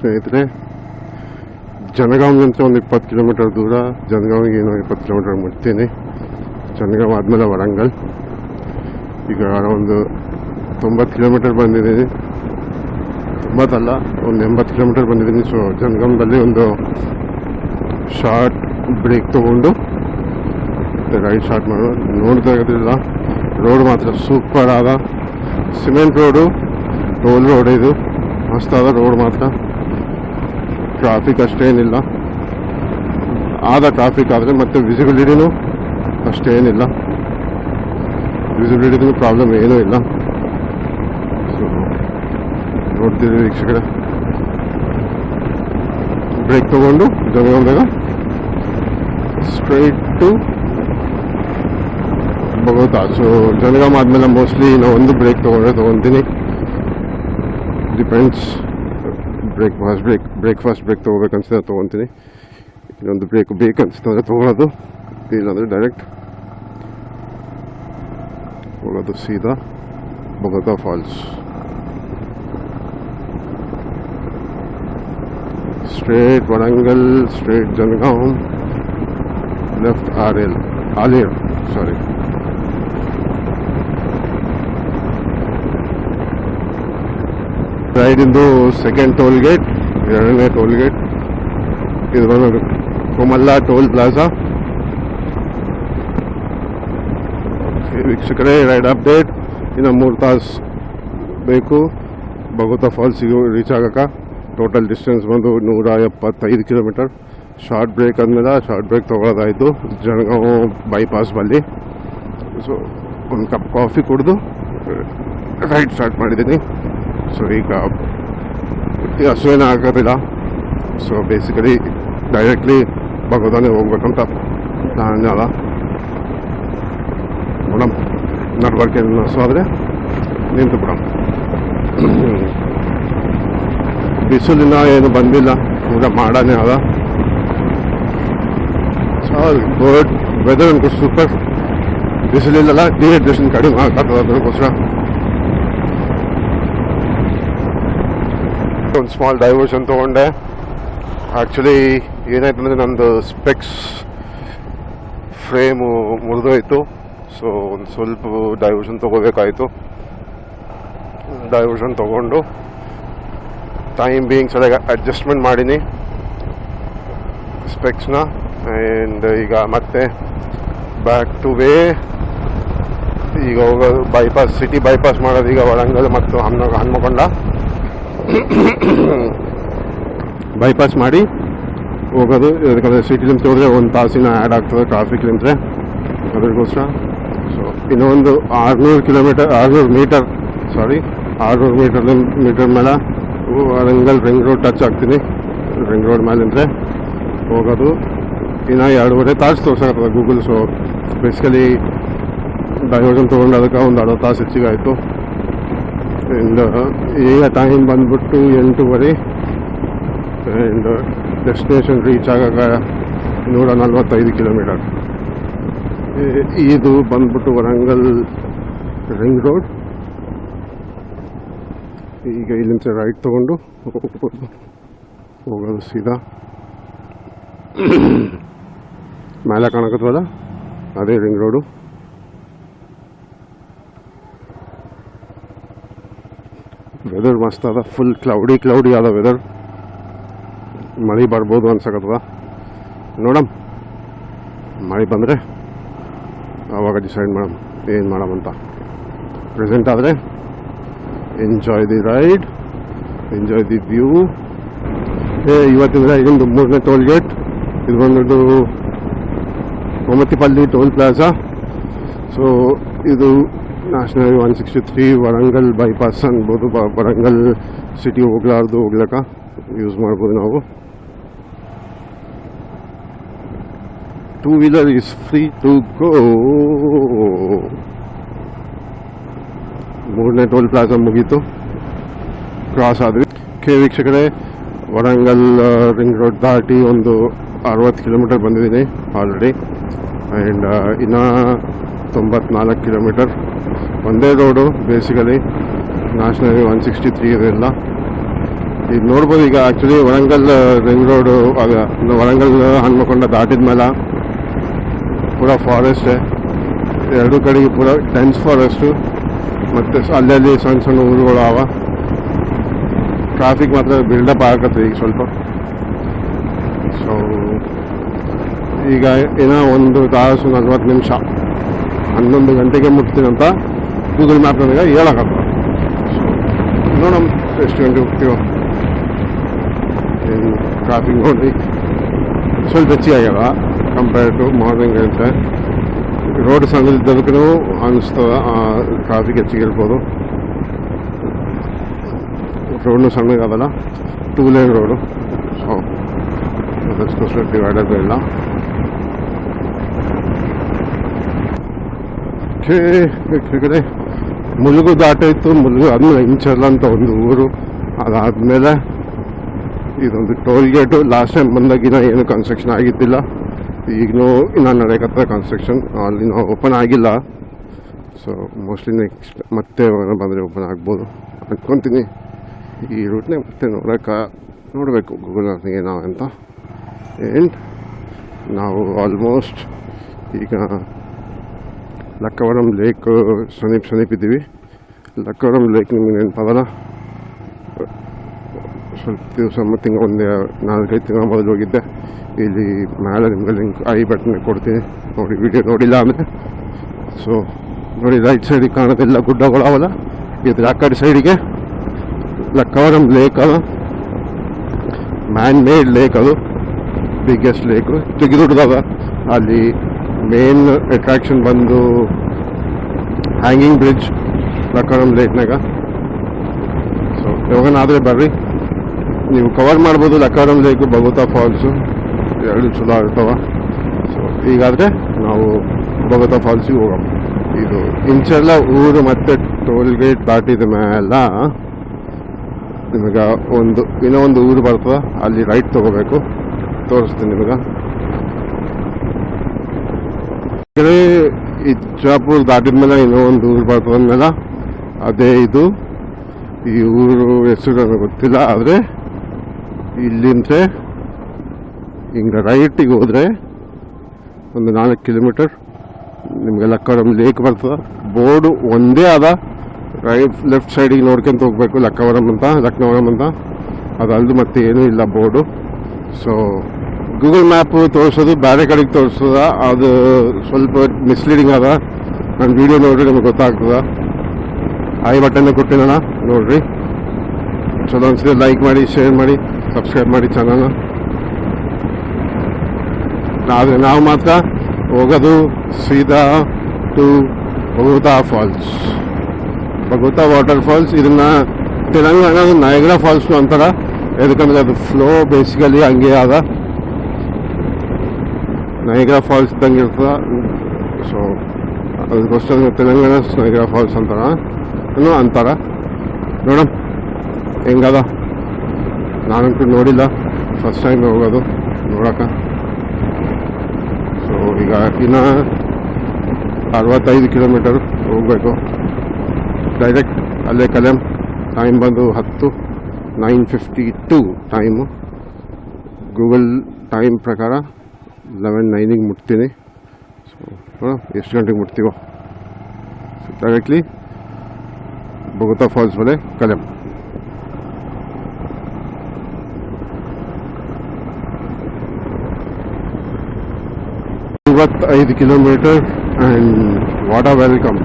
ಸ್ನೇಹಿತರೆ, ಜನಗಾಂವ್ನಿಂದ ಒಂದು 20 ಕಿಲೋಮೀಟರ್ ದೂರ, ಜನಗಾಂವಿಗೆ ಏನೋ 20 ಕಿಲೋಮೀಟರ್ ಮುಟ್ತೀನಿ. ಜನಗಾಂವ್ ಆದಮೇಲೆ ವರಂಗಲ್. ಈಗ ಒಂದು 90 ಕಿಲೋಮೀಟರ್ ಬಂದಿದ್ದೀನಿ. 90 ಅಲ್ಲ, ಒಂದು 80 ಕಿಲೋಮೀಟರ್ ಬಂದಿದ್ದೀನಿ. ಸೊ ಜನಗಾಂವದಲ್ಲಿ ಒಂದು ಶಾರ್ಟ್ ಬ್ರೇಕ್ ತೊಗೊಂಡು ರೈಡ್ ಸ್ಟಾರ್ಟ್ ಮಾಡೋದು. ನೋಡ್ದಾಗದಿಲ್ಲ, ರೋಡ್ ಮಾತ್ರ ಸೂಪರ್ ಆದ ಸಿಮೆಂಟ್ ರೋಡು, ಟೋಲ್ ರೋಡ್. ಇದು ಮಸ್ತಾದ ರೋಡ್ ಮಾತ್ರ. ಟ್ರಾಫಿಕ್ ಅಷ್ಟೇನಿಲ್ಲ, ಆದ ಟ್ರಾಫಿಕ್ ಆದರೆ ಮತ್ತೆ ವಿಸಿಬಿಲಿಟಿನೂ ಅಷ್ಟೇನಿಲ್ಲ, ವಿಸಿಬಿಲಿಟಿನೂ ಪ್ರಾಬ್ಲಮ್ ಏನೂ ಇಲ್ಲ. ಸೊ ನೋಡ್ತೀವಿ ವೀಕ್ಷಕರೇ, ಬ್ರೇಕ್ ತೊಗೊಂಡು ಜನಗಾಂವ್ದಾಗ straight to Bogatha. So Jangaon ಆದಮೇಲೆ ಮೋಸ್ಟ್ಲಿ ನಾವು ಒಂದು ಬ್ರೇಕ್ ತೊಗೊತೀನಿ. ಡಿಪೆಂಡ್ಸ್, ಬ್ರೇಕ್ಫಾಸ್ಟ್ ಬ್ರೇಕ್ ತೊಗೋಬೇಕನ್ಸಿದ್ರೆ ತೊಗೊತೀನಿ. ಇನ್ನೊಂದು ಬ್ರೇಕ್ ಬೇಕನ್ಸಿದ್ರೆ ತೊಗೊಳೋದು, ಇಲ್ಲಾಂದರೆ ಡೈರೆಕ್ಟ್ ಹೋಗೋದು ಸೀದಾ Bogatha falls. Straight Warangal, straight Jangaon, left Aler sorry. Ride ಇಂದು ಸೆಕೆಂಡ್ ಟೋಲ್ ಗೇಟ್, ಎರಡನೇ ಟೋಲ್ ಗೇಟ್. ಇದು ಬಂದು ಕೊಮಲ್ಲಾ ಟೋಲ್ ಪ್ಲಾಜಾ. ವೀಕ್ಷಕರೇ, ರೈಡ್ ಅಪ್ಡೇಟ್. ಇನ್ನು 3 ತಾಸು ಬೇಕು ಬೊಗೋತಾ ಫಾಲ್ಸಿಗೆ ರೀಚ್ ಆಗಕ್ಕೆ. ಟೋಟಲ್ ಡಿಸ್ಟೆನ್ಸ್ ಬಂದು 175 ಕಿಲೋಮೀಟರ್. ಶಾರ್ಟ್ ಬ್ರೇಕ್ ಆದಮೇಲೆ ಶಾರ್ಟ್ ಬ್ರೇಕ್ ತೊಗೊಳೋದಾಯಿತು ಜನಗಾಂವ್ ಬೈಪಾಸ್ ಬಲ್ಲಿ. ಸೊ ಒಂದು ಕಪ್ ಕಾಫಿ ಕುಡಿದು ರೈಡ್ ಸ್ಟಾರ್ಟ್ ಮಾಡಿದ್ದೀನಿ. ಸೊ ಈಗ ಹಸುವೇನೂ ಆಗೋದಿಲ್ಲ. ಸೊ ಬೇಸಿಕಲಿ ಡೈರೆಕ್ಟ್ಲಿ ಬೊಗೋತಾನೇ ಹೋಗ್ಬೇಕಂತ ಪ್ಲಾನ್ ಅದ. ಮೇಡಮ್ ನಡ್ಬರ್ಕೆ ಹಸು ಆದರೆ ನಿಂತು ಬಿಡಮ್. ಬಿಸಿಲಿನ ಏನು ಬಂದಿಲ್ಲ, ಪೂರ ಮಾಡಾನೇ ಅದ. ಗುಡ್ ವೆದರ್ ಅನ್ಕೋ ಸೂಪರ್. ಬಿಸಿಲಿಲ್ಲ, ಡಿಹೈಡ್ರೇಷನ್ ಕಡಿಮೆ ಆಗ್ತದೆ. ಅದಕ್ಕೋಸ್ಕರ ಒಂದು ಸ್ಮಾಲ್ ಡೈವರ್ಷನ್ ತೊಗೊಂಡೆ. ಆ್ಯಕ್ಚುಲಿ ಏನಾಯ್ತಂದರೆ ನಂದು ಸ್ಪೆಕ್ಸ್ ಫ್ರೇಮು ಮುರಿದೋಯ್ತು. ಸೊ ಒಂದು ಸ್ವಲ್ಪ ಡೈವರ್ಷನ್ ತೊಗೋಬೇಕಾಯಿತು. ಡೈವರ್ಷನ್ ತೊಗೊಂಡು ಟೈಮ್ ಬೀಯಿಂಗ್ ಸರಿಯಾಗಿ ಅಡ್ಜಸ್ಟ್ಮೆಂಟ್ ಮಾಡೀನಿ ಸ್ಪೆಕ್ಸ್ನ. ಆ್ಯಂಡ್ ಈಗ ಮತ್ತೆ ಬ್ಯಾಕ್ ಟು ವೇ. ಈಗ ಹೋಗೋದು ಬೈಪಾಸ್, ಸಿಟಿ ಬೈಪಾಸ್ ಮಾಡೋದು ಈಗ ವರಂಗಲ್ ಮತ್ತು ಹನ್ಮಕೊಂಡ ಬೈಪಾಸ್ ಮಾಡಿ ಹೋಗೋದು. ಯಾಕಂದರೆ ಸಿಟಿಲಿಂದ ಹೋದರೆ 1 ತಾಸಿನ ಆ್ಯಡ್ ಆಗ್ತದೆ ಟ್ರಾಫಿಕ್ಲಿಂದ, ಅದಕ್ಕೋಸ್ಕರ. ಸೊ ಇನ್ನೊಂದು 600 ಮೀಟರ್ ಮೇಲೆ ವರಂಗಲ್ ರಿಂಗ್ ರೋಡ್ ಟಚ್ ಆಗ್ತೀನಿ. ರಿಂಗ್ ರೋಡ್ ಮೇಲಿಂದ್ರೆ ಹೋಗೋದು. ಇನ್ನು 2.5 ತಾಸು ತೋರ್ಸಾಗ್ತದೆ ಗೂಗಲ್. ಸೊ ಬೇಸಿಕಲಿ ಡೈವರ್ಷನ್ ತೊಗೊಂಡು ಅದಕ್ಕೆ ಒಂದು ಅರ್ಧ ತಾಸು ಹೆಚ್ಚಿಗೆ ಆಯಿತು. ಆ್ಯಂಡ್ ಈಗ ಟೈಮ್ ಬಂದ್ಬಿಟ್ಟು 8:30. ಆ್ಯಂಡ್ ಡೆಸ್ಟಿನೇಷನ್ ರೀಚ್ ಆಗಾಗ 145 ಕಿಲೋಮೀಟರ್. ಇದು ಬಂದ್ಬಿಟ್ಟು ವರಂಗಲ್ ರಿಂಗ್ ರೋಡ್. ಈಗ ಇಲ್ಲಿಂದ ರೈಟ್ ತೊಗೊಂಡು ಹೋಗೋದು ಸೀದಾ. ಮೇಲೆ ಕಾಣಕತ್ತವಲ್ಲ ಅದೇ ರಿಂಗ್ ರೋಡು. ವೆದರ್ ಮಸ್ತ್ ಅದ, ಫುಲ್ ಕ್ಲೌಡಿ ಅದ ವೆದರ್. ಮಳೆ ಬರ್ಬೋದು ಅನ್ಸಕತ್ತದ. ನೋಡಮ್, ಮಳೆ ಬಂದರೆ ಆವಾಗ ಡಿಸೈಡ್ ಮಾಡಮ್ ಏನು ಮಾಡಮಂತ. ಪ್ರೆಸೆಂಟ್ ಆದರೆ enjoy the ride, enjoy the view. ಇವತ್ತಿಂದ ಇದೊಂದು 3ನೇ ಟೋಲ್ ಗೇಟ್. ಇದು ಬಂದ್ಬಿಟ್ಟು ಕೊಮತಿಪಲ್ಲಿ ಟೋಲ್ ಪ್ಲಾಜಾ. ಸೊ ಇದು ನ್ಯಾಷನಲ್ 163 ವರಂಗಲ್ ಬೈಪಾಸ್ ಅನ್ಬೋದು. ವರಂಗಲ್ ಸಿಟಿ ಹೋಗ್ಲಕ್ಕ ಯೂಸ್ ಮಾಡ್ಬೋದು ನಾವು. 2 wheeler is free to go. 3ನೇ ಟೋಲ್ ಪ್ಲಾಜಾ ಮುಗೀತು, ಕ್ರಾಸ್ ಆದ್ವಿ. ವೀಕ್ಷಕರೇ, ವರಂಗಲ್ ರಿಂಗ್ ರೋಡ್ ದಾಟಿ ಒಂದು 60 ಕಿಲೋಮೀಟರ್ ಬಂದಿದ್ದೀನಿ ಆಲ್ರೆಡಿ. ಆ್ಯಂಡ್ ಇನ್ನು 94 ಕಿಲೋಮೀಟರ್. ಒಂದೇ ರೋಡು ಬೇಸಿಕಲಿ, ನ್ಯಾಷನಲ್ 163 ಇದೆಲ್ಲ. ಈಗ ನೋಡ್ಬೋದು. ಈಗ ಆ್ಯಕ್ಚುಲಿ ವರಂಗಲ್ ರಿಂಗ್ ರೋಡು ವರಂಗಲ್ ಹನುಮಕೊಂಡ ದಾಟಿದ ಮೇಲೆ ಪೂರಾ ಫಾರೆಸ್ಟೇ, ಎರಡೂ ಕಡೆಗೆ ಪೂರಾ ಡೆನ್ಸ್ ಫಾರೆಸ್ಟು, ಮತ್ತು ಅಲ್ಲಲ್ಲಿ ಸಣ್ಣ ಸಣ್ಣ ಊರುಗಳು ಅವ. ಟ್ರಾಫಿಕ್ ಮಾತ್ರ ಬಿಲ್ಡಪ್ ಆಗತ್ತೆ ಈಗ ಸ್ವಲ್ಪ. ಸೊ ಈಗ ಏನೋ 1 ತಾಸು 40 ನಿಮಿಷ 11 ಗಂಟೆಗೆ ಮುಟ್ತೀನಂತ ಗೂಗಲ್ ಮ್ಯಾಪ್ ನನಗೆ ಹೇಳಕತ್ತ. ನೋಡೋಣ ಎಷ್ಟು ಗಂಟೆ ಹೋಗ್ತೀವೋ. ಏನು ಟ್ರಾಫಿಕ್ ನೋಡ್ರಿ ಸ್ವಲ್ಪ ಹೆಚ್ಚಿಗಾಗ್ಯದ ಕಂಪೇರ್ ಟು ಮಾರ್ನಿಂಗ್ ಅಂತ. ರೋಡ್ ಸಣ್ಣದಿದ್ದದಕ್ಕೂ ಅನಿಸ್ತದ ಟ್ರಾಫಿಕ್ ಹೆಚ್ಚಿಗೆ ಇರ್ಬೋದು. ರೋಡ್ನು ಸಣ್ಣಗಾದಲ್ಲ, 2 lane ರೋಡು. ಸೊ ಅದಕ್ಕೋಸ್ಕರ ಡಿವೈಡರ್ ಇಲ್ಲ. ಕಡೆ ಮುಳುಗು ದಾಟಾಯಿತು. ಮುಳುಗು ಆದ್ಮೇಲೆ ಇಂಚರ್ಲ ಅಂತ ಒಂದು ಊರು, ಅದಾದಮೇಲೆ ಇದೊಂದು ಟೋಲ್ ಗೇಟು. ಲಾಸ್ಟ್ ಟೈಮ್ ಬಂದಾಗಿನ ಏನು ಕನ್ಸ್ಟ್ರಕ್ಷನ್ ಆಗಿದ್ದಿಲ್ಲ, ಈಗಲೂ ಇನ್ನೂ ನಡೆಯಕತ್ತ ಕನ್ಸ್ಟ್ರಕ್ಷನ್. ಅಲ್ಲಿ ನಾವು ಓಪನ್ ಆಗಿಲ್ಲ. ಸೊ ಮೋಸ್ಟ್ಲಿ ನೆಕ್ಸ್ಟ್ ಮತ್ತೆ ಬಂದರೆ ಓಪನ್ ಆಗ್ಬೋದು ಅಂದ್ಕೊತೀನಿ. ಈ ರೂಟ್ನೇ ಮತ್ತೆ ನೋಡಬೇಕು ಗೂಗಲ್ ಏನೋ ಅಂತ. ಆ್ಯಂಡ್ ನಾವು ಆಲ್ಮೋಸ್ಟ್ ಈಗ ಲಕ್ಕವರಂ ಲೇಕ್ ಸಮೀಪ ಇದ್ದೀವಿ. ಲಕ್ಕವರಂ ಲೇಕ್ ನಿಮಗೆ ನೆನಪಾಗಲ್ಲ, ಸ್ವಲ್ಪ ದಿವಸ ಒಂದು 4-5 ತಿಂಗಳ ಮೊದಲು ಹೋಗಿದ್ದೆ. ಇಲ್ಲಿ ಮೇಲೆ ನಿಮಗೆ ಲಿಂಕ್ ಬಟನ್ ಕೊಡ್ತೀನಿ ನೋಡಿ, ವಿಡಿಯೋ ನೋಡಿಲ್ಲ ಅಂದರೆ. ಸೊ ನೋಡಿ, ರೈಟ್ ಸೈಡಿಗೆ ಕಾಣೋದೆಲ್ಲ ಗುಡ್ಡಗಳವಲ್ಲ, ಇದ್ರ ಆ ಕಡೆ ಸೈಡಿಗೆ ಲಕ್ಕವರಂ ಲೇಕ್ ಅದ. ಮ್ಯಾನ್ ಮೇಡ್ ಲೇಕ್, ಅದು ಬಿಗ್ಗೆಸ್ಟ್ ಲೇಕು, ದೊಡ್ಡದಾಗ. ಅಲ್ಲಿ ಮೇನ್ ಅಟ್ರಾಕ್ಷನ್ ಬಂದು ಹ್ಯಾಂಗಿಂಗ್ ಬ್ರಿಡ್ಜ್ ಲಕ್ಕವರಂ ಲೇಕ್ನಾಗ. ಸೊ ಯಾವಾಗನಾದರೆ ಬರ್ರಿ, ನೀವು ಕವರ್ ಮಾಡ್ಬೋದು ಲಕ್ಕವರಂ ಲೇಕು, ಬಗುತಾ ಫಾಲ್ಸು, ಎರಡು ಚಲೋ ಇರ್ತಾವ. ಸೊ ಈಗಾದರೆ ನಾವು ಬಗುತಾ ಫಾಲ್ಸಿಗೆ ಹೋಗೋಣ. ಇದು ಇಂಚೆಲ್ಲ ಊರು ಮತ್ತೆ ಟೋಲ್ ಗೇಟ್ ದಾಟಿದ ಮೇಲೆ ನಿಮಗೆ ಇನ್ನೂ ಒಂದು ಊರು ಬರ್ತದೆ, ಅಲ್ಲಿ ರೈಟ್ ತೊಗೋಬೇಕು. ತೋರಿಸ್ತೀನಿ ನಿಮಗೆ. ಇಚ್ಚಾಪುರ್ ದಾಟಿದ ಮೇಲೆ ಇನ್ನೂ ಒಂದು ಊರು ಬರ್ತದೆ ಅಂದಮೇಲೆ ಅದೇ ಇದು. ಈ ಊರು ಹೆಸರು ನನಗೆ ಗೊತ್ತಿಲ್ಲ, ಆದರೆ ಇಲ್ಲಿಂದ ಹಿಂಗೆ ರೈಟಿಗೆ ಹೋದರೆ ಒಂದು 4 ಕಿಲೋಮೀಟರ್ ನಿಮಗೆ ಲಕ್ಕವರಂ ಲೇಕ್ ಬರ್ತದೆ. ಬೋರ್ಡು ಒಂದೇ ಅದ, ಲೆಫ್ಟ್ ಸೈಡಿಗೆ ನೋಡ್ಕೊಂತ ಹೋಗ್ಬೇಕು, ಲಕ್ಕವರಂ ಅಂತ. ಅದಲ್ಲದು ಮತ್ತೆ ಏನೂ ಇಲ್ಲ ಬೋರ್ಡು. ಸೊ ಗೂಗಲ್ ಮ್ಯಾಪ್ ತೋರಿಸೋದು ಬೇರೆ ಕಡೆಗೆ ತೋರಿಸ್ತದ, ಅದು ಸ್ವಲ್ಪ ಮಿಸ್ಲೀಡಿಂಗ್ ಅದ. ನನ್ನ ವೀಡಿಯೋ ನೋಡ್ರಿ ನಮಗೆ ಗೊತ್ತಾಗ್ತದ. ಬಟನ್ ಕೊಟ್ಟಿನ ನೋಡ್ರಿ, ಚಲೋ ಅನ್ಸಿದ್ರೆ ಲೈಕ್ ಮಾಡಿ, ಶೇರ್ ಮಾಡಿ, ಸಬ್ಸ್ಕ್ರೈಬ್ ಮಾಡಿ ಚಾನಲ್ನ. ಆದರೆ ನಾವು ಮಾತ್ರ ಹೋಗೋದು ಸೀದಾ ಟು ಬಗುತಾ ಫಾಲ್ಸ್, ಬಗುತಾ ವಾಟರ್ ಫಾಲ್ಸ್. ಇದನ್ನ ತೆಲಂಗಾಣದ ನಯಗ್ರಾ ಫಾಲ್ಸ್ ಅಂತಾರ, ಯಾಕಂದ್ರೆ ಅದು ಫ್ಲೋ ಬೇಸಿಕಲಿ ಹಂಗೆ ಅದ, ನಯಗ್ರಾ ಫಾಲ್ಸ್ ಇದ್ದಂಗೆ ಇರ್ತದ. ಸೊ ಅದಕ್ಕೋಸ್ಕರ ತೆಲಂಗಾಣ ನಯಗ್ರಾ ಫಾಲ್ಸ್ ಅಂತಾರ. ನೋಡೋಣ ಹೆಂಗದ. ನಾನಂತೂ ನೋಡಿಲ್ಲ, ಫಸ್ಟ್ ಟೈಮ್ ಹೋಗೋದು ನೋಡೋಕೆ. ಸೊ ಈಗ ಇನ್ನು 65 ಕಿಲೋಮೀಟರ್ ಹೋಗಬೇಕು ಡೈರೆಕ್ಟ್ ಅಲ್ಲೇ ಕಲೆಂ. ಟೈಮ್ ಬಂದು 9:52 ಟೈಮು. ಗೂಗಲ್ ಟೈಮ್ ಪ್ರಕಾರ 11:09ಗೆ ಮುಟ್ತೀನಿ. ಸೊ ಎಷ್ಟು ಗಂಟೆಗೆ ಮುಟ್ತೀವೋ. ಸೊ ಡೈರೆಕ್ಟ್ಲಿ ಬಗುತಾ ಫಾಲ್ಸ್ ಮೇಲೆ ಕಲೆಂ. 55 kilometre and what a welcome.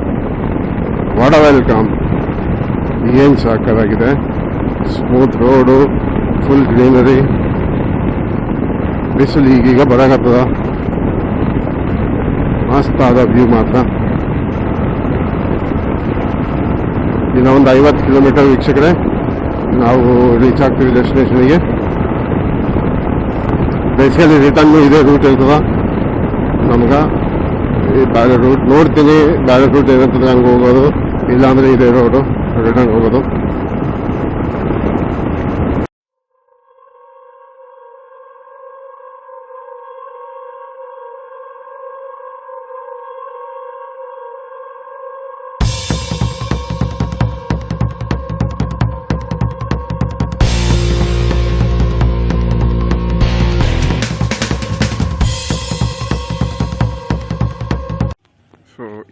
ಏನು ಸಾಕಾಗಿದೆ. Smooth road, full greenery. ಬಿಸಿಲು ಈಗೀಗ ಬರಾಕತ್ತದ. ಮಸ್ತ್ ಆದ ವ್ಯೂ ಮಾತ್ರ. ಇನ್ನು ಒಂದು 50 ಕಿಲೋಮೀಟರ್ ವೀಕ್ಷಕರೇ ನಾವು ರೀಚ್ ಆಗ್ತೀವಿ ಡೆಸ್ಟಿನೇಷನ್ಗೆ. ಬೇಸಿಕಲಿ ರಿಟರ್ನ್ ಇದೇ ರೂಟ್ ಇರ್ತದ ನಮ್ಗೆ. ಬೇರೆ ರೂಟ್ ನೋಡ್ತೀನಿ, ಬೇರೆ ರೂಟ್ ಏನಂತಂದ್ರೆ ಹಂಗೆ ಹೋಗೋದು, ಇಲ್ಲಾಂದರೆ ಇದೇ ರೋಡು ರಿಟರ್ನ್ ಹೋಗೋದು.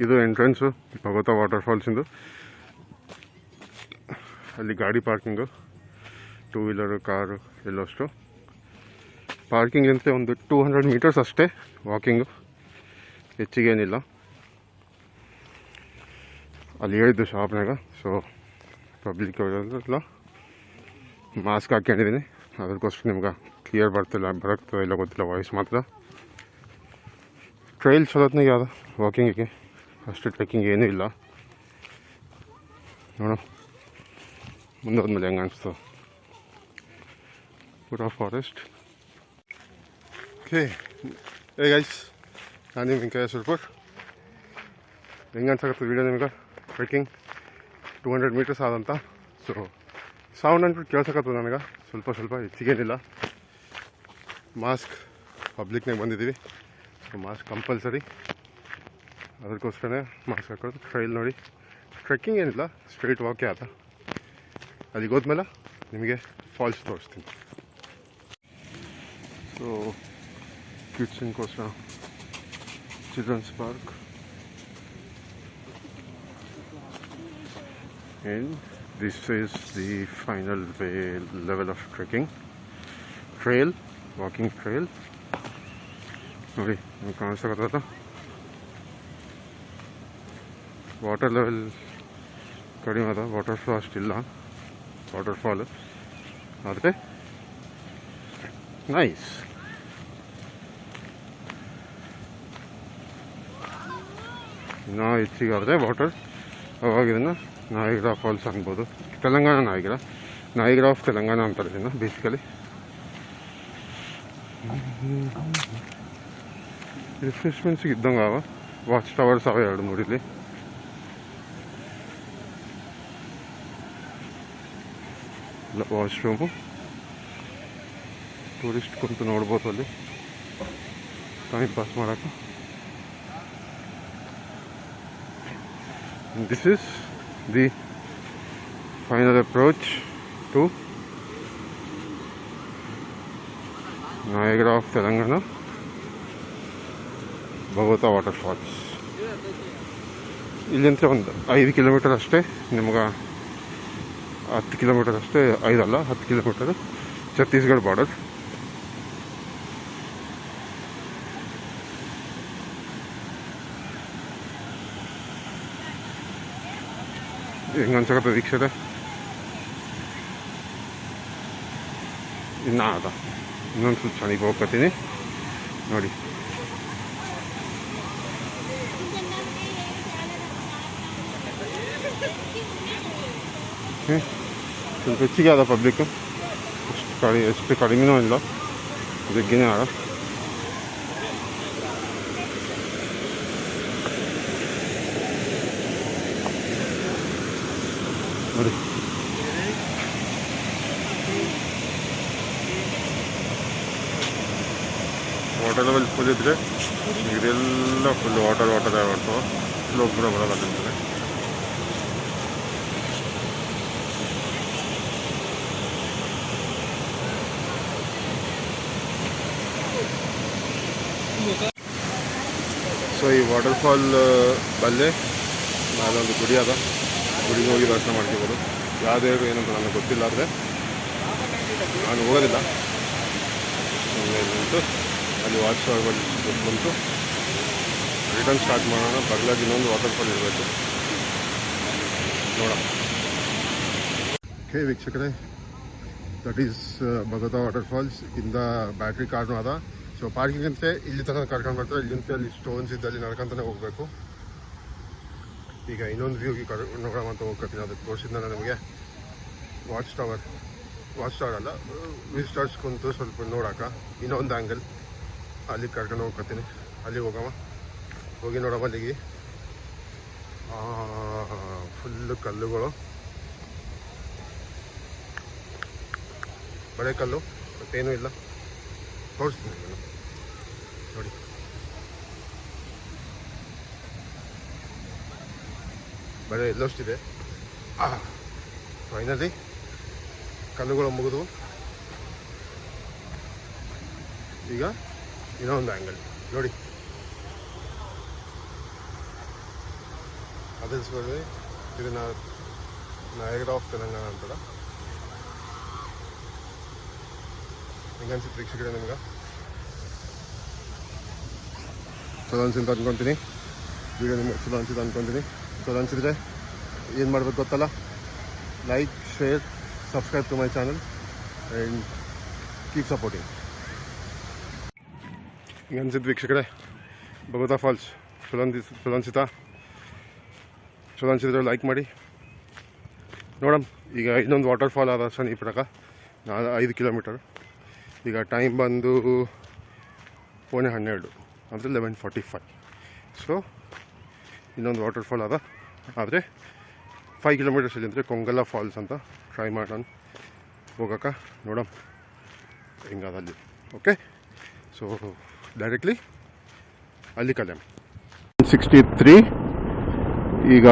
ಇದು ಎಂಟ್ರೆನ್ಸು ಭಗವತ ವಾಟರ್ಫಾಲ್ಸಿಂದು. ಅಲ್ಲಿ ಗಾಡಿ ಪಾರ್ಕಿಂಗು, 2 ವೀಲರು, ಕಾರು ಎಲ್ಲಷ್ಟು. ಪಾರ್ಕಿಂಗ್ ಅಂತ ಒಂದು 200 ಮೀಟರ್ಸ್ ಅಷ್ಟೇ ವಾಕಿಂಗು, ಹೆಚ್ಚಿಗೇನಿಲ್ಲ. ಅಲ್ಲಿ ಹೇಳಿದ್ದು ಶಾಪ್ನಾಗ. ಸೊ ಪಬ್ಲಿಕ್ ಇಲ್ಲ, ಮಾಸ್ಕ್ ಹಾಕ್ಕೊಂಡಿದ್ದೀನಿ, ಅದಕ್ಕೋಸ್ಕರ ನಿಮ್ಗೆ ಕ್ಲಿಯರ್ ಬರುತ್ತೋ ಇಲ್ಲ ಗೊತ್ತಿಲ್ಲ, ವಾಯ್ಸ್ ಮಾತ್ರ. ಟ್ರೈಲ್ ಚಲೋತ್ನಾಗ ಯಾವುದು ವಾಕಿಂಗಿಗೆ, ಅಷ್ಟು ಟ್ರೆಕ್ಕಿಂಗ್ ಏನೂ ಇಲ್ಲ. ನೋಡೋಣ ಮುಂದೆ ಹೋದ್ಮೇಲೆ ಹೆಂಗೆ ಅನಿಸ್ತು. ಪೂರಾ ಫಾರೆಸ್ಟ್. ಓಕೆ ಹೇ ಗೈಸ್, ನಾನು ನಿಮ್ಮ ಕೈ ಸುರ್ಪುರ್. ಹೆಂಗೆ ಅನ್ಸಕತ್ತೆ ವೀಡಿಯೋ ನಿಮ್ಗೆ? ಟ್ರೆಕ್ಕಿಂಗ್ 200 ಮೀಟರ್ಸ್ ಆದಂತ. ಸೊ ಸೌಂಡ್ ಅಂದ್ಬಿಟ್ಟು ಕೇಳ್ಸಕತ್ತದ ನನಗೆ ಸ್ವಲ್ಪ, ಹೆಚ್ಚಿಗೇನಿಲ್ಲ. ಮಾಸ್ಕ್ ಪಬ್ಲಿಕ್ನಾಗ ಬಂದಿದ್ದೀವಿ, ಸೊ ಮಾಸ್ಕ್ ಕಂಪಲ್ಸರಿ, ಅದಕ್ಕೋಸ್ಕರನೇ ಮಾಸ್ಕ್ ಹಾಕೋದು. ಟ್ರೈಲ್ ನೋಡಿ, ಟ್ರೆಕ್ಕಿಂಗ್ ಏನಿಲ್ಲ, ಸ್ಟ್ರೈಟ್ ವಾಕೇ ಆದ. ಅಲ್ಲಿಗೆ ಹೋದ್ಮೇಲೆ ನಿಮಗೆ ಫಾಲ್ಸ್ ತೋರಿಸ್ತೀನಿ. ಸೊ ಕಿಡ್ಸಿಗೋಸ್ಕರ childrens park. And this is the final level of trekking trail, walking trail. ನೋಡಿ ನಿಮ್ಗೆ ಕಾಣಿಸ್ತಾ ವಾಟರ್ ಲೆವೆಲ್ ಕಡಿಮೆ ಅದ, ವಾಟರ್ ಫ್ಲೋ ಅಷ್ಟಿಲ್ಲ, ವಾಟರ್ಫಾಲ್ ಆದರೆ ನೈಸ್. ಇನ್ನೂ ಹೆಚ್ಚಿಗಾದರೆ ವಾಟರ್, ಅವಾಗ ಇದನ್ನು ನಾಯಿಗ್ರಾ ಫಾಲ್ಸ್ ಅನ್ಬೋದು. ತೆಲಂಗಾಣ ನಾಯಿಗ್ರಾ ಆಫ್ ತೆಲಂಗಾಣ ಅಂತಾರೆ ಇದನ್ನು ಬೇಸಿಕಲಿ. ರಿಫ್ರೆಶ್ಮೆಂಟ್ಸಿಗೆ ಇದ್ದಂಗೆ ಅವ, ವಾಚ್ ಟವರ್ಸ್ ಅವ 2-3 ಇಲ್ಲಿ. ಇಲ್ಲ ವಾಶ್ರೂಮು, ಟೂರಿಸ್ಟ್ ಕುಂತು ನೋಡ್ಬೋದು ಅಲ್ಲಿ ಟೈಮ್ ಪಾಸ್ ಮಾಡೋಕ್ಕೆ. This is the final approach to Niagara of Telangana, Bhagavata waterfalls. ಇಲ್ಲಿಂದ ಒಂದು 5 ಕಿಲೋಮೀಟರ್ ಅಷ್ಟೇ, ನಿಮ್ಗೆ 10 ಕಿಲೋಮೀಟರ್ ಅಷ್ಟೇ, 5 ಅಲ್ಲ 10 ಕಿಲೋಮೀಟರ್ ಛತ್ತೀಸ್ಗಢ ಬಾರ್ಡರ್. ಹೆಂಗೆ ಅನ್ಸಕತ್ತ ವೀಕ್ಷಕರೇ? ಇನ್ನೂ ಅದ, ಇನ್ನೊಂದು ಸ್ವಲ್ಪ ಚೆನ್ನಾಗಿ ಹೋಗ್ಕತ್ತೀನಿ ನೋಡಿ. ಸ್ವಲ್ಪ ಹೆಚ್ಚಿಗೆ ಅದ ಪಬ್ಲಿಕ್, ಎಷ್ಟು ಕಡಿಮೆನೂ ಇಲ್ಲ, ಜಗ್ಗಿನೇ ಅದ. ನೋಡಿ ವಾಟರ್ ಲೆವೆಲ್ ಫುಲ್ ಇದ್ದರೆ ಇದೆಲ್ಲ ಫುಲ್ ವಾಟರ್ ಬರ್ತಾವೆ, ಸ್ಲೋಪ್ ಕೂಡ ಬರೋಲ್ಲ ತಿಂತಾರೆ. ಸೊ ಈ ವಾಟರ್ಫಾಲ್ ಬಲ್ಲೇ ನಾಲೊಂದು ಗುಡಿ ಅದ, ಗುಡಿಗೆ ಹೋಗಿ ದರ್ಶನ ಮಾಡ್ಕೋಬೋದು. ಯಾವ ದೇವರು ಏನಂತ ನನಗೆ ಗೊತ್ತಿಲ್ಲ, ಆದರೆ ನಾನು ಹೋಗೋದಿಲ್ಲ. ಬಂತು ಅಲ್ಲಿ ವಾಚ್ ಟವರ್ ಬಂತು, ರಿಟರ್ನ್ ಸ್ಟಾರ್ಟ್ ಮಾಡೋಣ. ಬಗ್ಲಾಗಿ ಇನ್ನೊಂದು ವಾಟರ್ಫಾಲ್ ಇರಬೇಕು, ನೋಡೋಣ. ಓಕೆ ವೀಕ್ಷಕರೇ, ದಟ್ ಈಸ್ ಭಗವತ ವಾಟರ್ಫಾಲ್ಸ್. ಇಂದ ಬ್ಯಾಟ್ರಿ ಕಾರ್ನು ಅದ. ಸೊ ಪಾರ್ಕಿಂಗ್ ಅಂತೆ ಇಲ್ಲಿ ತನಕ ಕರ್ಕೊಂಡು ಬರ್ತಾರೆ, ಇಲ್ಲಿಂತ ಅಲ್ಲಿ ಸ್ಟೋನ್ಸ್ ಇದ್ದಲ್ಲಿ ನಡ್ಕೊಂತಾನೆ ಹೋಗಬೇಕು. ಈಗ ಇನ್ನೊಂದು ವ್ಯೂಗೆ ನೋಡೋಣ ಅಂತ ಹೋಗ್ತೀನಿ. ಅದಕ್ಕೆ ತೋರಿಸಿದ್ನಲ್ಲ ನಿಮಗೆ ವಾಚ್ ಟವರ್ ಅಲ್ಲ, ವಿಸಿಟರ್ಸ್ ಕುಂತು ಸ್ವಲ್ಪ ನೋಡೋಕ ಇನ್ನೊಂದು ಆ್ಯಂಗಲ್, ಅಲ್ಲಿ ಕರ್ಕೊಂಡು ಹೋಗ್ತೀನಿ. ಅಲ್ಲಿ ಹೋಗಿ ನೋಡಮ್ಮ. ಅಲ್ಲಿಗೆ ಫುಲ್ಲು ಕಲ್ಲುಗಳು, ಬಳೆ ಕಲ್ಲು, ಮತ್ತೇನೂ ಇಲ್ಲ. ತೋರಿಸ್ತೀನಿ ನಾನು ನೋಡಿ. ಬಳೆ ಎಲ್ಲಷ್ಟಿದೆ. ಫೈನಲಿ ಕಲ್ಲುಗಳು ಮುಗಿದು ಈಗ ಇನ್ನೊಂದು ಆ್ಯಂಗಲ್ ನೋಡಿ. ಅದೇ ಸ್ಪರ್ಧೆ ಇದನ್ನ ನಯಗ್ರಾ ಆಫ್ ತೆಲಂಗಾಣ ಅಂತಲ್ಲ. ಹೆಂಗನ್ಸಿತ್ತು ವೀಕ್ಷಕರೇ ನಿಮ್ಗೆ? ಚಲೋ ಅನ್ಸಿಂತ ಅಂದ್ಕೊತೀನಿ. ವಿಡಿಯೋ ನಿಮ್ಗೆ ಚಲೋ ಅನ್ಸಿದ್ದು ಅಂದ್ಕೊತೀನಿ. ಚಲೋ ಅನ್ಸಿದ್ರೆ ಏನು ಮಾಡ್ಬೇಕು ಗೊತ್ತಲ್ಲ, like, share, subscribe to my channel and keep supporting. ಹಿಂಗೆ ಅನ್ಸಿದ್ದು ವೀಕ್ಷಕರೇ, ಭಗವತಾ ಫಾಲ್ಸ್ ಚಲೋ ಅನ್ಸಿದ್ರೆ ಲೈಕ್ ಮಾಡಿ ನೋಡಮ್. ಈಗ ಇನ್ನೊಂದು ವಾಟರ್ ಫಾಲ್ ಆದ ಸಮೀಪದಾಗ 5 ಕಿಲೋಮೀಟರ್. ಈಗ ಟೈಮ್ ಬಂದು 11:12 ಅಂದರೆ 11:45. ಸೊ ಇನ್ನೊಂದು ವಾಟರ್ ಫಾಲ್ ಅದ, ಆದರೆ 5 ಕಿಲೋಮೀಟರ್ಸ್ ಇಲ್ಲಿ ಅಂದರೆ ಕೊಂಗಲ ಫಾಲ್ಸ್ ಅಂತ ಟ್ರೈ ಮಾಡೋಣ ಹೋಗೋಕೆ. ನೋಡಮ್ ಹಿಂಗದ ಅಲ್ಲಿ. ಓಕೆ, ಸೊ ಡೈರೆಕ್ಟ್ಲಿ ಅಲ್ಲಿ ಕಲ್ಯಾಣ 63. ಈಗ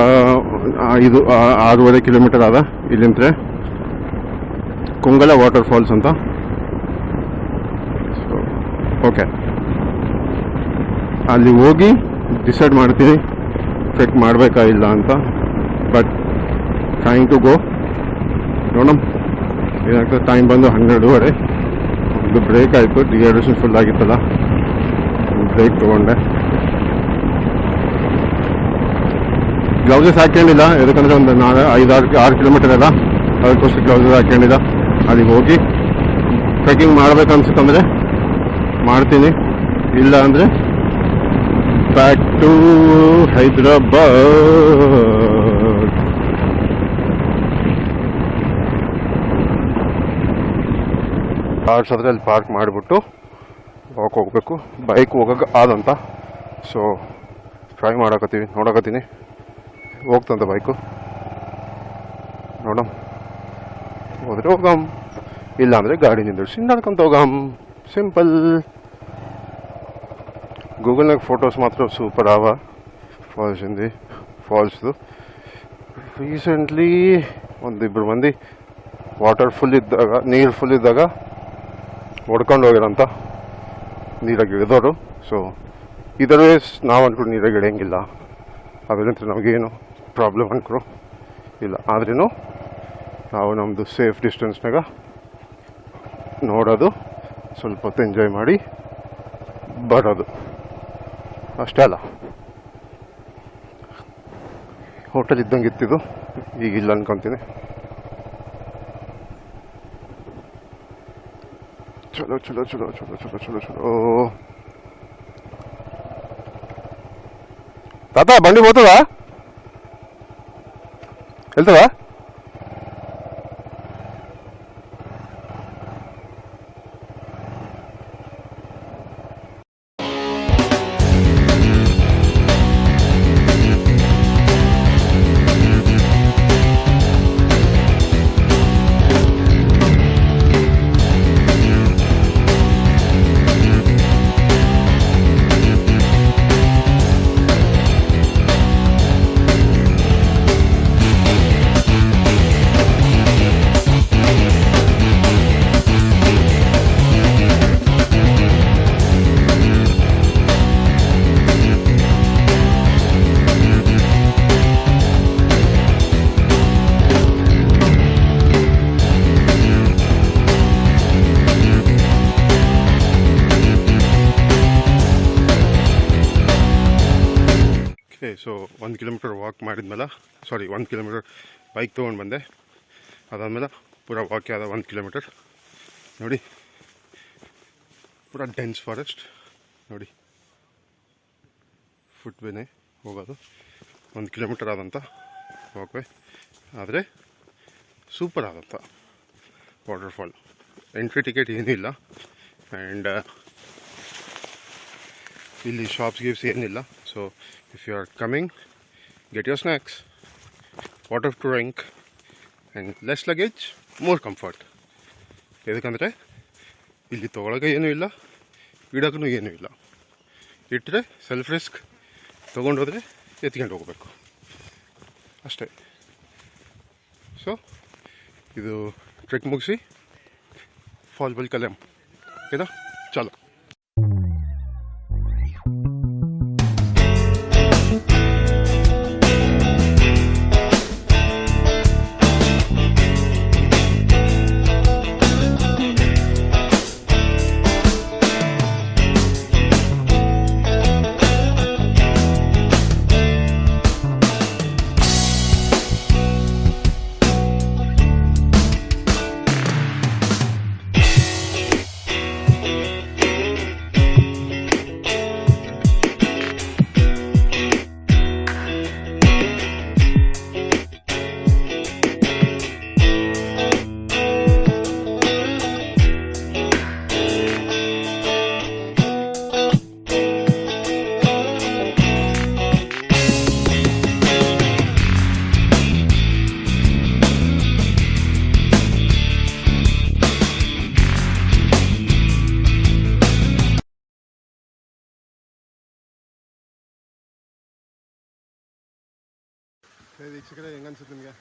ಇದು 6.5 ಕಿಲೋಮೀಟರ್ ಅದ ಇಲ್ಲಿಂದ್ರೆ ಕೊಂಗಲ ವಾಟರ್ ಫಾಲ್ಸ್ ಅಂತ. ಸೊ ಓಕೆ, ಅಲ್ಲಿ ಹೋಗಿ ಡಿಸೈಡ್ ಮಾಡ್ತೀನಿ ಚೆಕ್ ಮಾಡಬೇಕಾ ಇಲ್ಲ ಅಂತ. But trying to go. ನೋಡಮ್ ಏನಾಗ್ತದೆ. ಟೈಮ್ ಬಂದು 12:30. ಒಂದು ಬ್ರೇಕ್ ಆಯಿತು, ಡಿಹೈಡ್ರೇಷನ್ ಫುಲ್ ಆಗಿತ್ತಲ್ಲ, ಬ್ರೇಕ್ ತೊಗೊಂಡೆ. ಗ್ಲೌಸಸ್ ಹಾಕ್ಕೊಂಡಿಲ್ಲ, ಯಾಕಂದರೆ ಒಂದು 5-6 ಕಿಲೋಮೀಟರ್ ಅಲ್ಲ, ಅದಕ್ಕೋಸ್ಕರ ಗ್ಲೌಸಸ್ ಹಾಕ್ಕೊಂಡಿಲ್ಲ. ಅಲ್ಲಿಗೆ ಹೋಗಿ ಟ್ರೆಕ್ಕಿಂಗ್ ಮಾಡ್ಬೇಕನ್ಸುತ್ತಂದರೆ ಮಾಡ್ತೀನಿ, ಇಲ್ಲ ಅಂದರೆ ಬ್ಯಾಕ್ ಟು ಹೈದ್ರಾಬಾದ್. ಕಾರ್ಸ್ ಆದರೆ ಅಲ್ಲಿ ಪಾರ್ಕ್ ಮಾಡಿಬಿಟ್ಟು ವಾಕ್ ಹೋಗಬೇಕು. ಬೈಕ್ ಹೋಗೋಕೆ ಆದಂತ. ಸೊ ಟ್ರೈ ನೋಡಕತ್ತೀನಿ ಹೋಗ್ತಂತ ಬೈಕು. ನೋಡಮ್, ಹೋದರೆ ಹೋಗಮ್, ಇಲ್ಲ ಅಂದರೆ ಗಾಡಿ ನಿಂದಿರಿಸಿ ನಡ್ಕೊಂತ ಹೋಗಮ್. ಸಿಂಪಲ್. ಗೂಗಲ್ನಾಗ ಫೋಟೋಸ್ ಮಾತ್ರ ಸೂಪರ್ ಅವ ಫಾಲ್ಸ್ದು. ರೀಸೆಂಟ್ಲಿ ಒಂದಿಬ್ಬರು ಮಂದಿ ನೀರು ಫುಲ್ ಇದ್ದಾಗ ಹೊಡ್ಕೊಂಡು ಹೋಗಿರೋಂಥ ನೀರಾಗಿ ಇಳಿದವರು. ಸೊ ಇದರ್ವೇಸ್ ನಾವು ಅಂದ್ಕೊಂಡು ನೀರಾಗಿ ಇಳಿಯಂಗಿಲ್ಲ, ಅದರಿಂದ ನಮಗೇನು ಪ್ರಾಬ್ಲಮ್ ಅಂದ್ಕರು ಇಲ್ಲ. ಆದ್ರೂ ನಾವು ನಮ್ಮದು ಸೇಫ್ ಡಿಸ್ಟೆನ್ಸ್ನಾಗ ನೋಡೋದು, ಸ್ವಲ್ಪ ಹೊತ್ತು ಎಂಜಾಯ್ ಮಾಡಿ ಬರೋದು ಅಷ್ಟೇ ಅಲ್ಲ. ಹೋಟೆಲ್ ಇದ್ದಂಗೆ ಇತ್ತಿದ್ದು, ಈಗಿಲ್ಲ ಅನ್ಕೊತೀನಿ. ಚಲೋ ಚಲೋ ಚಲೋ ಚಲೋ ಚಲೋ ಚಲೋ ಚಲೋ. ತಾತ ಬಂಡಿ ಹೋಗ್ತದ ಹೇಳ್ತದ? ಸೊ 1 ಕಿಲೋಮೀಟರ್ ವಾಕ್ ಮಾಡಿದ್ಮೇಲೆ 1 ಕಿಲೋಮೀಟರ್ ಬೈಕ್ ತೊಗೊಂಡು ಬಂದೆ. ಅದಾದಮೇಲೆ ಪೂರಾ ವಾಕ್ ಆದ 1 ಕಿಲೋಮೀಟರ್. ನೋಡಿ ಪೂರಾ ಡೆನ್ಸ್ ಫಾರೆಸ್ಟ್ ನೋಡಿ, ಫುಟ್ ವೇನೇ ಹೋಗೋದು. 1 ಕಿಲೋಮೀಟರ್ ಆದಂಥ ವಾಕ್ವೇ, ಆದರೆ ಸೂಪರ್ ಆದಂಥ ವಾಟರ್ಫಾಲ್. ಎಂಟ್ರಿ ಟಿಕೆಟ್ ಏನಿಲ್ಲ, ಆ್ಯಂಡ್ ಇಲ್ಲಿ ಶಾಪ್ಸ್ ಏನಿಲ್ಲ. So if you are coming, get your snacks, water to drink, and less luggage, more comfort. ಯಾಕಂದರೆ ಇಲ್ಲಿ ತೊಗೊಳಕ್ಕೆ ಏನೂ ಇಲ್ಲ, ಇಡೋಕ್ಕೂ ಏನೂ ಇಲ್ಲ. ಇಟ್ಟರೆ ಸೆಲ್ಫ್ ರಿಸ್ಕ್, ತೊಗೊಂಡೋದ್ರೆ ಎತ್ಕೊಂಡು ಹೋಗಬೇಕು ಅಷ್ಟೇ. ಸೊ ಇದು ಟ್ರೆಕ್ ಮುಗಿಸಿ ಫಾಲ್ ಬಲ್ ಕಲ್ಯಾಮ್ ಓಕೆನಾ, ಚಲೋ. ವೀಕ್ಷಕರೇ ಹೆಂಗೆ ಅನ್ಸುತ್ತೆ ನಿಮಗೆ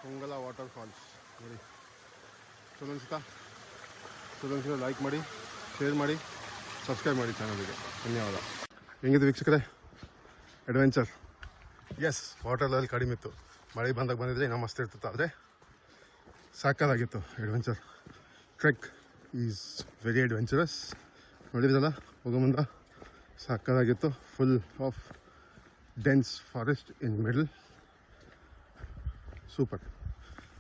ಕೊಂಗಲ ವಾಟರ್ ಫಾಲ್ಸ್ ನೋಡಿ. ಚಲೋ ಅನ್ಸುತ್ತಾ ಲೈಕ್ ಮಾಡಿ, ಶೇರ್ ಮಾಡಿ, ಸಬ್ಸ್ಕ್ರೈಬ್ ಮಾಡಿ ಚಾನಲ್ಗೆ. ಧನ್ಯವಾದ. ಹೆಂಗಿದೆ ವೀಕ್ಷಕರೇ ಅಡ್ವೆಂಚರ್? ಎಸ್, ವಾಟರ್ ಲೆವೆಲ್ ಕಡಿಮೆ ಇತ್ತು. ಮಳೆ ಬಂದಾಗ ಬಂದಿದ್ರೆ ಇನ್ನೂ ಮಸ್ತ್ ಇರ್ತಿತ್ತು, ಆದರೆ ಸಾಕಾಗಿತ್ತು adventure. Trek is very adventurous. ನೋಡಿದ್ರಲ್ಲ ಹೋಗೋ ಮುಂದೆ ಸಾಕಾಗಿತ್ತು. Full of dense forest in middle. Super.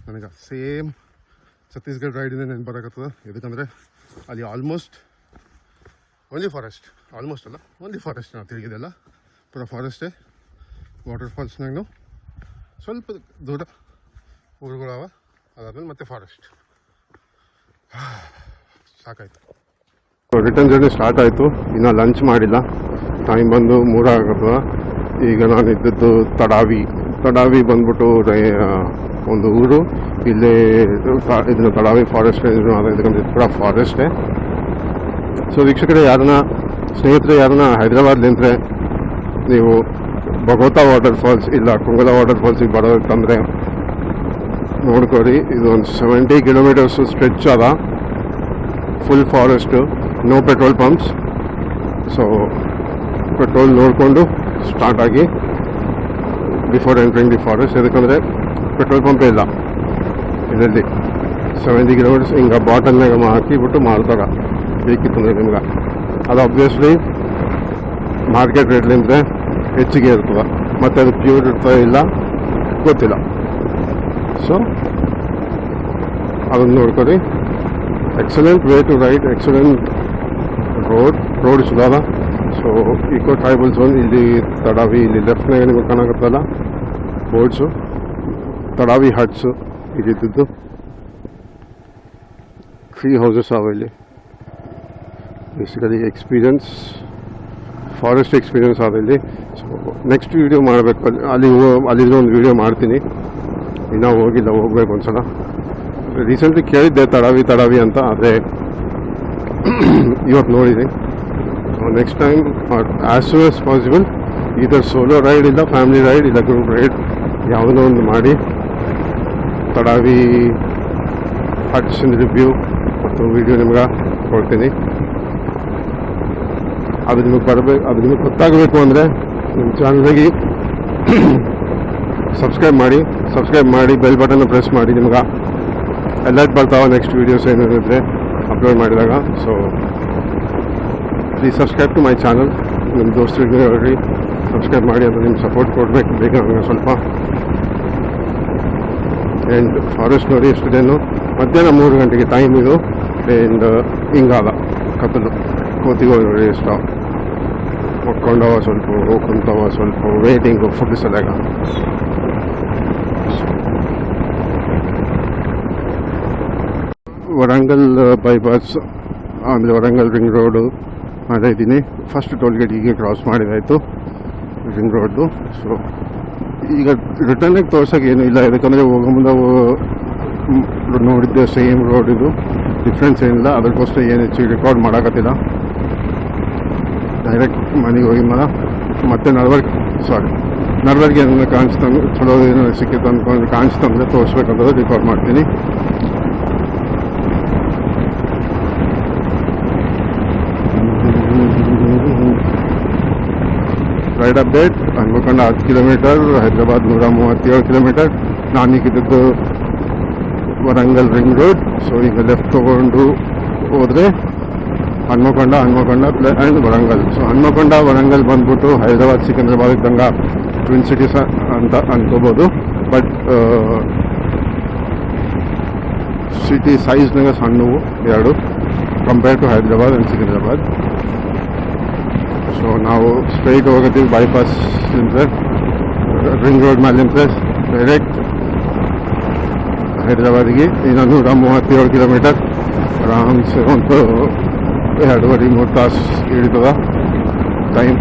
ನನಗೆ ಸೇಮ್ ಛತ್ತೀಸ್ಗಢ ರೈಡಿಂದ ನೆನಪು ಬರೋಕತ್ತದ. ಯಾಕಂದರೆ ಅಲ್ಲಿ ಆಲ್ಮೋಸ್ಟ್ ಓನ್ಲಿ ಫಾರೆಸ್ಟ್ ನಾವು ತಿರುಗಿದೆಲ್ಲ ಪೂರ ಫಾರೆಸ್ಟೇ. ವಾಟರ್ ಫಾಲ್ಸ್ನಾಗೂ ಸ್ವಲ್ಪ ದೂರ ಊರುಗಳವ, ಅದಾದ್ಮೇಲೆ ಮತ್ತೆ ಫಾರೆಸ್ಟ್. ಸಾಕಾಯಿತು. ರಿಟರ್ನ್ ಜರ್ನಿ ಸ್ಟಾರ್ಟ್ ಆಯಿತು. ಇನ್ನೂ ಲಂಚ್ ಮಾಡಿಲ್ಲ. ಟೈಮ್ ಬಂದು 3 ಆಗತ್ತದ. ಈಗ ನಾನು ಇದ್ದದ್ದು ತಡಾವಿ ಬಂದ್ಬಿಟ್ಟು ಒಂದು ಊರು. ಇಲ್ಲಿ ಇದನ್ನು ತಡಾವಿ ಫಾರೆಸ್ಟ್ ಇದಕ್ಕೆ ಕೂಡ ಫಾರೆಸ್ಟೇ. ಸೊ ವೀಕ್ಷಕರೇ, ಸ್ನೇಹಿತರೆ ಯಾರನ್ನ ಹೈದರಾಬಾದ್ಲಿಂದರೆ ನೀವು ಬಗೋತಾ ವಾಟರ್ ಫಾಲ್ಸ್ ಇಲ್ಲ ಕೊಂಗಲ ವಾಟರ್ ಫಾಲ್ಸಿಗೆ ಬರೋದಂದರೆ ನೋಡ್ಕೊರಿ. ಇದು ಒಂದು 70 ಕಿಲೋಮೀಟರ್ಸ್ ಸ್ಟ್ರೆಚ್ ಅದ. Full forest, no petrol pumps. So petrol ನೋಡಿಕೊಂಡು ಸ್ಟಾರ್ಟ್ ಆಗಿ ಬಿಫೋರ್ ಎಂಟ್ರಿಂಗ್ ದಿ ಫಾರೆಸ್ಟ್. ಯಾಕಂದರೆ ಪೆಟ್ರೋಲ್ ಪಂಪೇ ಇಲ್ಲ ಇದರಲ್ಲಿ. 70 ಕಿಲೋಮೀಟರ್ಸ್ ಹಿಂಗೆ ಬಾಟಲ್ನಾಗ ಹಾಕಿಬಿಟ್ಟು ಮಾರ್ತಾರೆ ಬೇಕಿತ್ತು ಅಂದರೆ ನಿಮ್ಗೆ. ಅದು ಆಬ್ವಿಯಸ್ಲಿ ಮಾರ್ಕೆಟ್ ರೇಟ್ಲಿಂದರೆ ಹೆಚ್ಚಿಗೆ ಇರ್ತದೆ, ಮತ್ತು ಅದು ಪ್ಯೂರ್ ಇರ್ತದೆ ಇಲ್ಲ ಗೊತ್ತಿಲ್ಲ. ಸೊ ಅದನ್ನು ನೋಡ್ಕೊಳ್ಳಿ. Excellent way to ride, excellent road ಸುಧಾರ. ಸೊ ಇಕೋ ಟ್ರೈಬಲ್ ಝೋನ್ ಇಲ್ಲಿ ತಡಾವಿ, ಇಲ್ಲಿ ಲೆಫ್ಟ್ನಾಗ ನಿಮಗೆ ಕಾಣಕತ್ತಲ್ಲ ಬೋರ್ಡ್ಸು, ತಡಾವಿ ಹಟ್ಸು ಇಲ್ಲಿದ್ದು. 3 ಹೌಸಸ್ ಅವ ಇಲ್ಲಿ. ಬೇಸಿಕಲಿ ಫಾರೆಸ್ಟ್ ಎಕ್ಸ್ಪೀರಿಯನ್ಸ್ ಆದ ಇಲ್ಲಿ. ಸೊ ನೆಕ್ಸ್ಟ್ ವೀಡಿಯೋ ಮಾಡಬೇಕು, ಅಲ್ಲಿಂದ ಒಂದು ವೀಡಿಯೋ ಮಾಡ್ತೀನಿ. ಇನ್ನೂ ಹೋಗ್ಬೇಕು ಒಂದ್ಸಲ. ರೀಸೆಂಟ್ಲಿ ಕೇಳಿದ್ದೆ ತಡಾವಿ ಅಂತ, ಆದರೆ ಇವತ್ತು ನೋಡಿದೆ. So next time as soon as possible ಇದರ್ ಸೋಲೋ ರೈಡ್ ಇಲ್ಲ ಫ್ಯಾಮಿಲಿ ರೈಡ್ ಇಲ್ಲ ಗ್ರೂಪ್ ರೈಡ್ ಯಾವುದೋ ಒಂದು ಮಾಡಿ ತಡಾವಿ ಹಟ್ಸಿನ ರಿವ್ಯೂ ಮತ್ತು ವೀಡಿಯೋ ನಿಮ್ಗೆ ಕೊಡ್ತೀನಿ. ಅದು ನಿಮಗೆ ಗೊತ್ತಾಗಬೇಕು ಅಂದರೆ ನಿಮ್ಮ ಚಾನಲ್ಗೆ ಸಬ್ಸ್ಕ್ರೈಬ್ ಮಾಡಿ ಬೆಲ್ ಬಟನ್ನ ಪ್ರೆಸ್ ಮಾಡಿ. ನಿಮ್ಗೆ ಅಲರ್ಟ್ ಬರ್ತಾವೆ ನೆಕ್ಸ್ಟ್ ವೀಡಿಯೋಸ್ ಏನಿದ್ರೆ ಅಪ್ಲೋಡ್ ಮಾಡಿದಾಗ. So please subscribe to my channel. ನಿಮ್ಮ ದೋಸ್ತರಿಗೆ ಹೇಳ್ರಿ ಸಬ್ಸ್ಕ್ರೈಬ್ ಮಾಡಿ, ಅದು ನಿಮ್ಗೆ ಸಪೋರ್ಟ್ ಕೊಡಬೇಕು ಬೇಗ ನನಗೆ ಸ್ವಲ್ಪ. ಆ್ಯಂಡ್ ಫಾರೆಸ್ಟ್ ನೋಡಿ ಎಷ್ಟಿದೇನು, ಮಧ್ಯಾಹ್ನ 3 ಗಂಟೆಗೆ ಟೈಮ್ ಇದು. ಆ್ಯಂಡ್ ಹಿಂಗಾದ ಕತ್ತಲು, ಕೋತಿಗಳು ನೋಡಿ ಎಷ್ಟು ಹೊಕ್ಕೊಂಡವ, ಸ್ವಲ್ಪ ಹೋಗ್ಕೊಂತವ, ಸ್ವಲ್ಪ ವೇಟಿಂಗು ಫುಡ್ ಸಲಗ. ವರಂಗಲ್ ಬೈಪಾಸ್ ಅಂದರೆ ವರಂಗಲ್ ರಿಂಗ್ ರೋಡು ಮಾಡ್ತಾ ಇದ್ದೀನಿ. ಫಸ್ಟ್ ಟೋಲ್ ಗೇಟ್ ಹೀಗೆ ಕ್ರಾಸ್ ಮಾಡಿದಾಯಿತು ರಿಂಗ್ ರೋಡು. ಸೊ ಈಗ ರಿಟರ್ನಿಗೆ ತೋರ್ಸೋಕೆ ಏನೂ ಇಲ್ಲ, ಯಾಕಂದರೆ ಹೋಗೋ ಮುಂದೆ ನೋಡಿದ್ದೆ ಸೇಮ್ ರೋಡ್ ಇದು, ಡಿಫ್ರೆನ್ಸ್ ಏನಿಲ್ಲ. ಅದಕ್ಕೋಸ್ಕರ ಏನು ಹೆಚ್ಚಿಗೆ ರೆಕಾರ್ಡ್ ಮಾಡೋಕತ್ತಿಲ್ಲ. ಡೈರೆಕ್ಟ್ ಮನೆಗೆ ಹೋಗಿ ಮತ್ತೆ ನಡ್ವರ್ಗೆ ಏನಾದ್ರು ಕಾಣಿಸ್ತಂದ್ರೆ ಚಲೋ ಏನಾದ್ರು ಸಿಕ್ಕಿತ್ತು ಅಂದ್ಕೊಂಡು ಕಾಣಿಸ್ತಂದ್ರೆ ತೋರಿಸ್ಬೇಕಂದ್ರೆ ರೆಕಾರ್ಡ್ ಮಾಡ್ತೀನಿ. Ride update. Hanamkonda 10 kilometre, Hyderabad 137 kilometre. ನಾನೀಗಿದ್ದು ವರಂಗಲ್ ರಿಂಗ್ ರೋಡ್. ಸೊ ಈಗ ಲೆಫ್ಟ್ ತೊಗೊಂಡು ಹೋದರೆ ಹನ್ಮಕೊಂಡ ಆ್ಯಂಡ್ ವರಂಗಲ್. ಸೊ ಹನ್ಮಕೊಂಡ ವರಂಗಲ್ ಬಂದ್ಬಿಟ್ಟು ಹೈದರಾಬಾದ್ ಸಿಕಂದ್ರಾಬಾದ್ ಇದ್ದಂಗೆ ಟ್ವಿನ್ ಸಿಟೀಸ್ ಅಂತ ಅನ್ಕೋಬೋದು. ಬಟ್ ಸಿಟಿ ಸೈಜ್ನಾಗ ಸಣ್ಣವು ಎರಡು compare to Hyderabad and Secunderabad. So ನಾವು ಸ್ಟ್ರೈಟ್ ಹೋಗತ್ತೀವಿ ಬೈಪಾಸ್ ರಿಂಗ್ ರೋಡ್ ಮೇಲಿಂದ ಡೈರೆಕ್ಟ್ ಹೈದರಾಬಾದಿಗೆ. ಇನ್ನು 137 ಕಿಲೋಮೀಟರ್ ಆರಾಮ್ಸೆ ಒಂದು 2.5-3 ತಾಸು ಹಿಡಿತದ ಟೈಮ್.